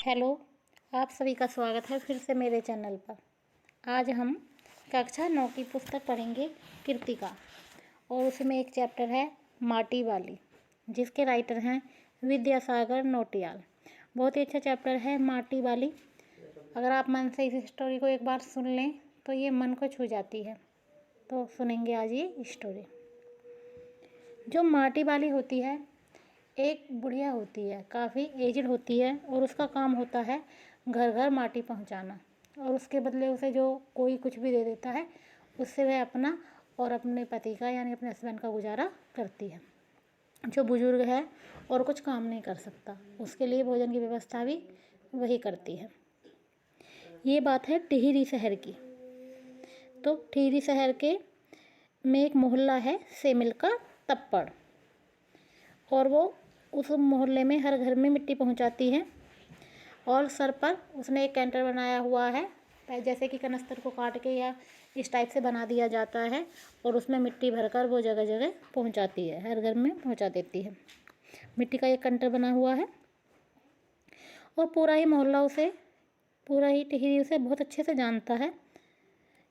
Hello, आप सभी का स्वागत है फिर से मेरे चैनल पर। आज हम कक्षा 9 की पुस्तक पढ़ेंगे कृतिका, और उसमें एक चैप्टर है माटी वाली, जिसके राइटर हैं विद्यासागर नौटियाल। बहुत ही अच्छा चैप्टर है माटी वाली। अगर आप मन से इस स्टोरी को एक बार सुन लें तो ये मन को छू जाती है। तो सुनेंगे आज ये स्टोरी। जो माटी वाली होती है एक बुढ़िया होती है, काफ़ी एजड होती है, और उसका काम होता है घर घर माटी पहुंचाना, और उसके बदले उसे जो कोई कुछ भी दे देता है उससे वह अपना और अपने पति का यानी अपने हस्बैंड का गुजारा करती है। जो बुजुर्ग है और कुछ काम नहीं कर सकता, उसके लिए भोजन की व्यवस्था भी वही करती है। ये बात है टिहरी शहर की। तो टिहरी शहर के में एक मोहल्ला है सेमिल का तप्पड़, और वो उस मोहल्ले में हर घर में मिट्टी पहुंचाती है। और सर पर उसने एक कैंटर बनाया हुआ है, जैसे कि कनस्तर को काट के या इस टाइप से बना दिया जाता है, और उसमें मिट्टी भरकर वो जगह जगह पहुंचाती है, हर घर में पहुंचा देती है। मिट्टी का एक कैंटर बना हुआ है, और पूरा ही मोहल्ला उसे, पूरा ही टिहरी उसे बहुत अच्छे से जानता है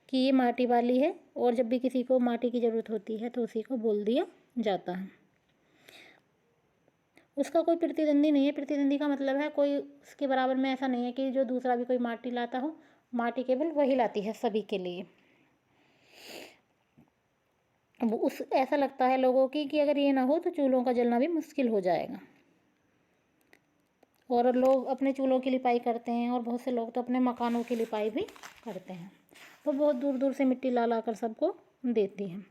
कि ये माटी वाली है, और जब भी किसी को माटी की ज़रूरत होती है तो उसी को बोल दिया जाता है। उसका कोई प्रतिद्वंदी नहीं है। प्रतिद्वंदी का मतलब है कोई उसके बराबर में ऐसा नहीं है कि जो दूसरा भी कोई माटी लाता हो। माटी केवल वही लाती है सभी के लिए। वो उस ऐसा लगता है लोगों की कि अगर ये ना हो तो चूल्हों का जलना भी मुश्किल हो जाएगा। और लोग अपने चूल्हों की लिपाई करते हैं, और बहुत से लोग तो अपने मकानों की लिपाई भी करते हैं। वो बहुत दूर दूर से मिट्टी ला ला कर सबको देती हैं।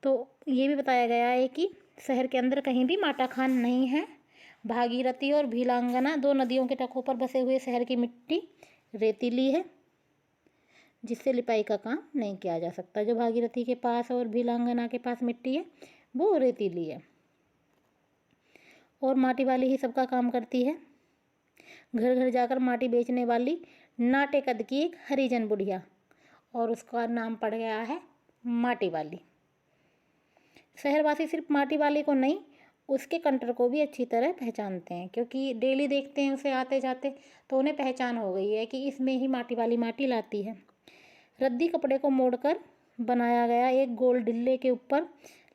तो ये भी बताया गया है कि शहर के अंदर कहीं भी माटा खान नहीं है। भागीरथी और भीलांगना दो नदियों के तटों पर बसे हुए शहर की मिट्टी रेतीली है, जिससे लिपाई का काम नहीं किया जा सकता। जो भागीरथी के पास और भीलांगना के पास मिट्टी है वो रेतीली है, और माटी वाली ही सबका काम करती है। घर घर जाकर माटी बेचने वाली नाटे कद की एक हरिजन बुढ़िया, और उसका नाम पड़ गया है माटी वाली। शहरवासी सिर्फ माटी वाली को नहीं, उसके कंटर को भी अच्छी तरह पहचानते हैं, क्योंकि डेली देखते हैं उसे आते जाते, तो उन्हें पहचान हो गई है कि इसमें ही माटी वाली माटी लाती है। रद्दी कपड़े को मोड़कर बनाया गया एक गोल डिल्ले के ऊपर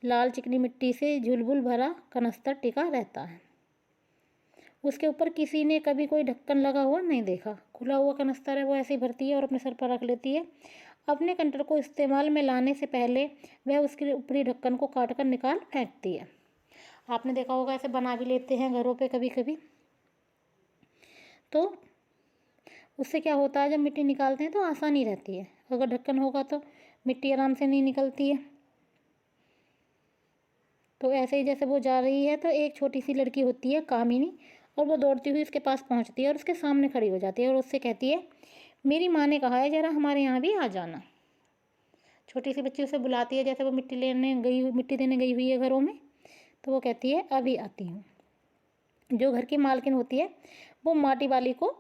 लाल चिकनी मिट्टी से झुलबुल भरा कनस्तर टिका रहता है। उसके ऊपर किसी ने कभी कोई ढक्कन लगा हुआ नहीं देखा। खुला हुआ कनस्तर है वो ऐसे ही भरती है और अपने सर पर रख लेती है। अपने कंटर को इस्तेमाल में लाने से पहले वह उसके ऊपरी ढक्कन को काट कर निकाल फेंकती है। आपने देखा होगा, ऐसे बना भी लेते हैं घरों पे कभी कभी। तो उससे क्या होता है, जब मिट्टी निकालते हैं तो आसानी रहती है। अगर ढक्कन होगा तो मिट्टी आराम से नहीं निकलती है। तो ऐसे ही जैसे वो जा रही है तो एक छोटी सी लड़की होती है कामिनी, और वो दौड़ती हुई उसके पास पहुंचती है और उसके सामने खड़ी हो जाती है, और उससे कहती है, मेरी माँ ने कहा है ज़रा हमारे यहाँ भी आ जाना। छोटी सी बच्ची उसे बुलाती है, जैसे वो मिट्टी देने गई हुई है घरों में। तो वो कहती है, अभी आती हूँ। जो घर की मालकिन होती है वो माटी वाली को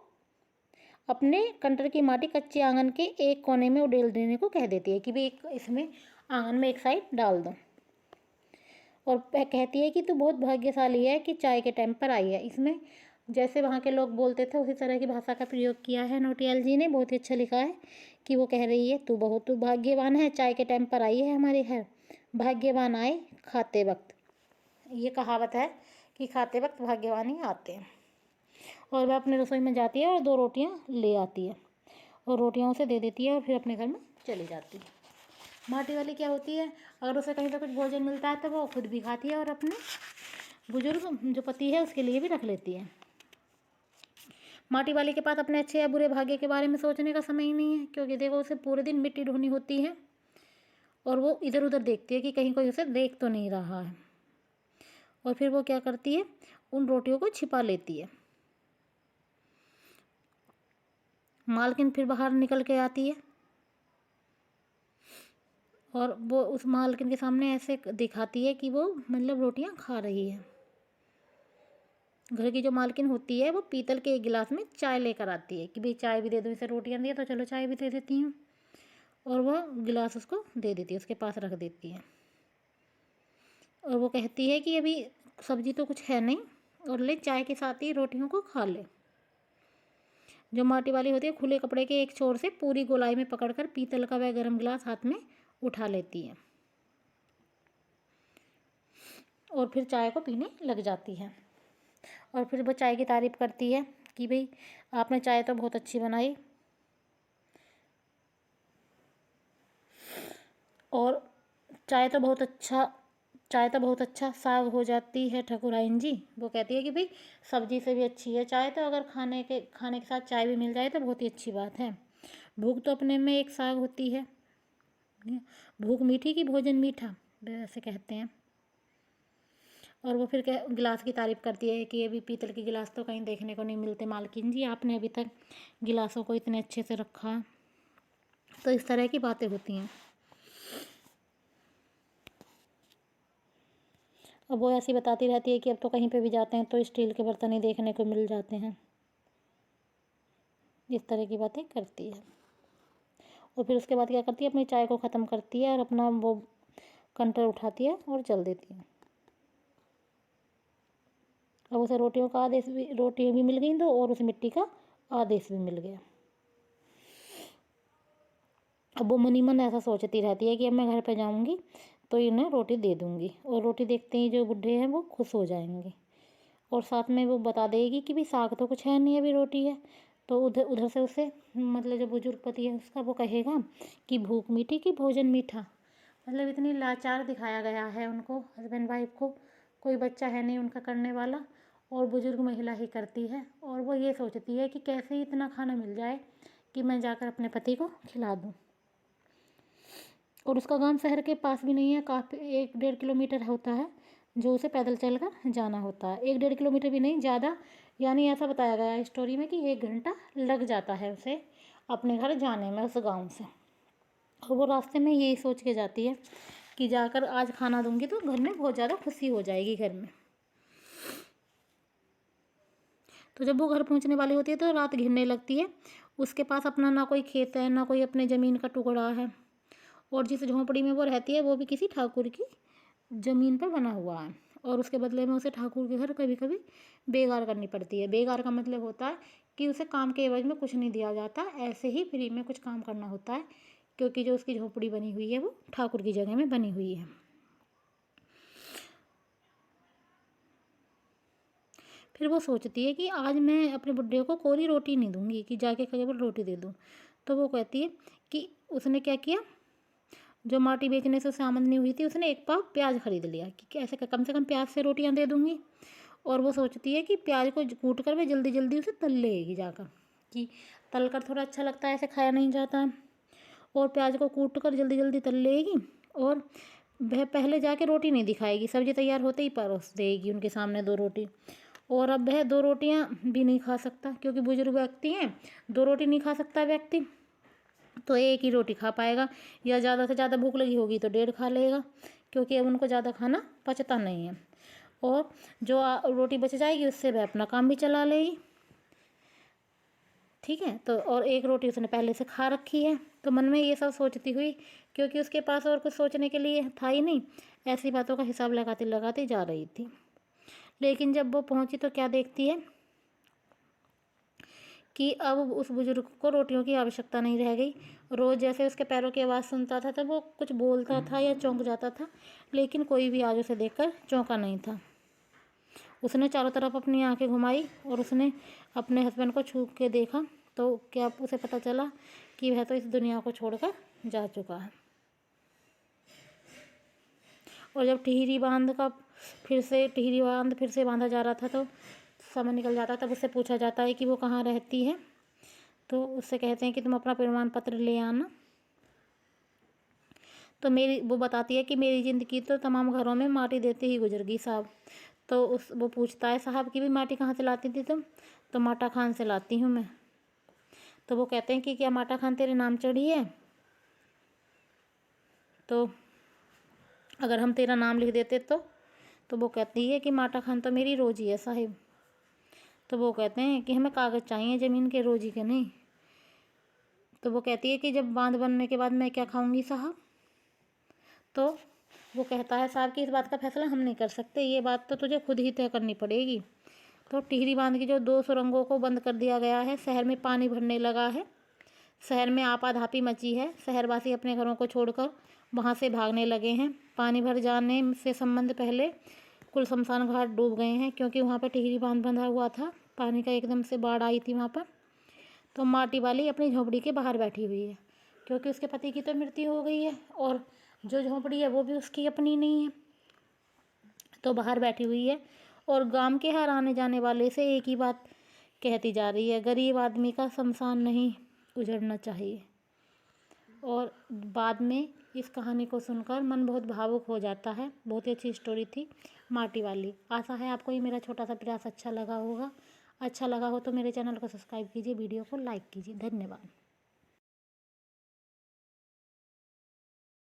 अपने कंटर की माटी कच्चे आंगन के एक कोने में उड़ेल देने को कह देती है कि भाई इसमें आंगन में एक साइड डाल दो, और कहती है कि तू बहुत भाग्यशाली है कि चाय के टाइम पर आई है। इसमें जैसे वहाँ के लोग बोलते थे उसी तरह की भाषा का प्रयोग किया है नौटियाल जी ने। बहुत ही अच्छा लिखा है कि वो कह रही है, तू भाग्यवान है, चाय के टाइम पर आई है हमारे घर, भाग्यवान आए खाते वक्त। ये कहावत है कि खाते वक्त भाग्यवान ही आते हैं। और वह अपने रसोई में जाती है और 2 रोटियाँ ले आती है, और रोटियाँ उसे दे देती है, और फिर अपने घर में चली जाती है। माटी वाली क्या होती है, अगर उसे कहीं तो कुछ भोजन मिलता है तो वो खुद भी खाती है, और अपने बुजुर्ग जो पति है उसके लिए भी रख लेती है। माटी वाली के पास अपने अच्छे या बुरे भाग्य के बारे में सोचने का समय ही नहीं है, क्योंकि देखो उसे पूरे दिन मिट्टी ढोनी होती है, और वो इधर उधर देखती है कि कहीं कोई उसे देख तो नहीं रहा है। और फिर वो क्या करती है, उन रोटियों को छिपा लेती है। मालकिन फिर बाहर निकल के आती है, और वो उस मालकिन के सामने ऐसे दिखाती है कि वो मतलब रोटियां खा रही है। घर की जो मालकिन होती है वो पीतल के एक गिलास में चाय लेकर आती है कि भाई चाय भी दे दो, इसे रोटियां दी तो चलो चाय भी दे देती हूँ, और वह गिलास उसको दे देती है, उसके पास रख देती है। और वो कहती है कि अभी सब्जी तो कुछ है नहीं, और ले चाय के साथ ही रोटियों को खा ले। जो माटी वाली होती है खुले कपड़े के एक छोर से पूरी गोलाई में पकड़कर पीतल का वह गर्म गिलास हाथ में उठा लेती है और फिर चाय को पीने लग जाती है। और फिर वो चाय की तारीफ़ करती है कि भाई आपने चाय तो बहुत अच्छी बनाई, और चाय तो बहुत अच्छा साग हो जाती है ठकुराइन जी। वो कहती है कि भाई सब्जी से भी अच्छी है चाय तो, अगर खाने के साथ चाय भी मिल जाए तो बहुत ही अच्छी बात है। भूख तो अपने में एक साग होती है, भूख मीठी की भोजन मीठा, वैसे कहते हैं। और वो फिर गिलास की तारीफ़ करती है कि ये भी पीतल के गिलास तो कहीं देखने को नहीं मिलते मालकिन जी, आपने अभी तक गिलासों को इतने अच्छे से रखा। तो इस तरह की बातें होती हैं। अब वो ऐसी बताती रहती है कि अब तो कहीं पे भी जाते हैं तो स्टील के बर्तन ही देखने को मिल जाते हैं। इस तरह की बातें करती है। और फिर उसके बाद क्या करती है, अपनी चाय को ख़त्म करती है और अपना वो कंटर उठाती है और चल देती है। अब उसे रोटियाँ भी मिल गई तो, और उसे मिट्टी का आदेश भी मिल गया। अब वो मनी मन ऐसा सोचती रहती है कि अब मैं घर पे जाऊंगी तो इन्हें रोटी दे दूंगी, और रोटी देखते ही जो बुढ़े हैं वो खुश हो जाएंगे, और साथ में वो बता देगी कि भाई साग तो कुछ है नहीं, अभी रोटी है। तो उधर उधर से उसे मतलब जो बुजुर्ग पति है उसका वो कहेगा कि भूख मीठी की भोजन मीठा। मतलब इतनी लाचार दिखाया गया है उनको, हस्बैंड वाइफ को, कोई बच्चा है नहीं उनका करने वाला, और बुजुर्ग महिला ही करती है। और वो ये सोचती है कि कैसे ही इतना खाना मिल जाए कि मैं जाकर अपने पति को खिला दूँ। और उसका गांव शहर के पास भी नहीं है, काफ़ी 1-1.5 किलोमीटर होता है जो उसे पैदल चलकर जाना होता है। 1-1.5 किलोमीटर भी नहीं, ज़्यादा, यानी ऐसा बताया गया है स्टोरी में कि 1 घंटा लग जाता है उसे अपने घर जाने में उस गांव से। और वो रास्ते में यही सोच के जाती है कि जाकर आज खाना दूंगी तो घर में बहुत ज़्यादा खुशी हो जाएगी घर में। तो जब वो घर पहुंचने वाली होती है तो रात घिरने लगती है। उसके पास अपना ना कोई खेत है ना कोई अपने ज़मीन का टुकड़ा है, और जिस झोंपड़ी में वो रहती है वो भी किसी ठाकुर की ज़मीन पर बना हुआ है, और उसके बदले में उसे ठाकुर के घर कभी कभी बेगार करनी पड़ती है। बेगार का मतलब होता है कि उसे काम के एवज में कुछ नहीं दिया जाता, ऐसे ही फ्री में कुछ काम करना होता है, क्योंकि जो उसकी झोपड़ी बनी हुई है वो ठाकुर की जगह में बनी हुई है। फिर वो सोचती है कि आज मैं अपने बुड्ढे को कोरी रोटी नहीं दूंगी कि जाके केवल रोटी दे दूँ। तो वो कहती है कि उसने क्या किया, जो माटी बेचने से उसे आमदनी हुई थी उसने 1 पाव प्याज खरीद लिया कि कैसे कम से कम प्याज से रोटियां दे दूंगी। और वो सोचती है कि प्याज को कूट कर वे जल्दी जल्दी उसे तल लेगी जाकर, कि तल कर थोड़ा अच्छा लगता है, ऐसे खाया नहीं जाता है। और प्याज को कूट कर जल्दी जल्दी तल लेगी, और वह पहले जाके रोटी नहीं दिखाएगी, सब्जी तैयार होते ही परोस देगी उनके सामने 2 रोटी। और अब वह 2 रोटियां भी नहीं खा सकता, क्योंकि बुजुर्ग व्यक्ति हैं, 2 रोटी नहीं खा सकता व्यक्ति, तो 1 ही रोटी खा पाएगा, या ज़्यादा से ज़्यादा भूख लगी होगी तो 1.5 खा लेगा, क्योंकि अब उनको ज़्यादा खाना पचता नहीं है। और जो रोटी बच जाएगी उससे वह अपना काम भी चला लेगी, ठीक है। तो और 1 रोटी उसने पहले से खा रखी है। तो मन में ये सब सोचती हुई, क्योंकि उसके पास और कुछ सोचने के लिए था ही नहीं, ऐसी बातों का हिसाब लगाते लगाते जा रही थी। लेकिन जब वो पहुंची तो क्या देखती है कि अब उस बुजुर्ग को रोटियों की आवश्यकता नहीं रह गई। रोज़ जैसे उसके पैरों की आवाज़ सुनता था तब वो कुछ बोलता था या चौंक जाता था, लेकिन कोई भी आज उसे देखकर चौंका नहीं था। उसने चारों तरफ अपनी आंखें घुमाई और उसने अपने हस्बैंड को छू के देखा, तो क्या उसे पता चला कि वह तो इस दुनिया को छोड़कर जा चुका है। और जब टिहरी बांध फिर से बांधा जा रहा था तो समय निकल जाता, तब उससे पूछा जाता है कि वो कहाँ रहती है। तो उससे कहते हैं कि तुम अपना प्रमाण पत्र ले आना। तो वो बताती है कि मेरी ज़िंदगी तो तमाम घरों में माटी देते ही गुजर गई साहब। तो वो पूछता है, साहब की भी माटी कहाँ से लाती थी तुम? तो माटा खान से लाती हूँ मैं। तो वो कहते हैं कि क्या माटा खान तेरे नाम चढ़ी है? तो अगर हम तेरा नाम लिख देते तो वो कहती है कि माटा खान तो मेरी रोजी है साहिब। तो वो कहते हैं कि हमें कागज़ चाहिए ज़मीन के, रोजी के नहीं। तो वो कहती है कि जब बांध बनने के बाद मैं क्या खाऊंगी साहब? तो वो कहता है, साहब की इस बात का फैसला हम नहीं कर सकते, ये बात तो तुझे खुद ही तय करनी पड़ेगी। तो टिहरी बांध की जो 2 सुरंगों को बंद कर दिया गया है। शहर में पानी भरने लगा है। शहर में आपाधापी मची है। शहरवासी अपने घरों को छोड़कर वहाँ से भागने लगे हैं। पानी भर जाने से संबंध पहले कुल शमशान घाट डूब गए हैं, क्योंकि वहाँ पर टिहरी बांध बंधा हुआ था। पानी का एकदम से बाढ़ आई थी वहाँ पर। तो माटी वाली अपनी झोंपड़ी के बाहर बैठी हुई है, क्योंकि उसके पति की तो मृत्यु हो गई है और जो झोंपड़ी है वो भी उसकी अपनी नहीं है, तो बाहर बैठी हुई है। और गांव के हर आने जाने वाले से एक ही बात कहती जा रही है, गरीब आदमी का शमशान नहीं उजड़ना चाहिए। और बाद में इस कहानी को सुनकर मन बहुत भावुक हो जाता है। बहुत ही अच्छी स्टोरी थी माटी वाली। आशा है आपको ये मेरा छोटा सा प्रयास अच्छा लगा होगा। अच्छा लगा हो तो मेरे चैनल को सब्सक्राइब कीजिए, वीडियो को लाइक कीजिए। धन्यवाद।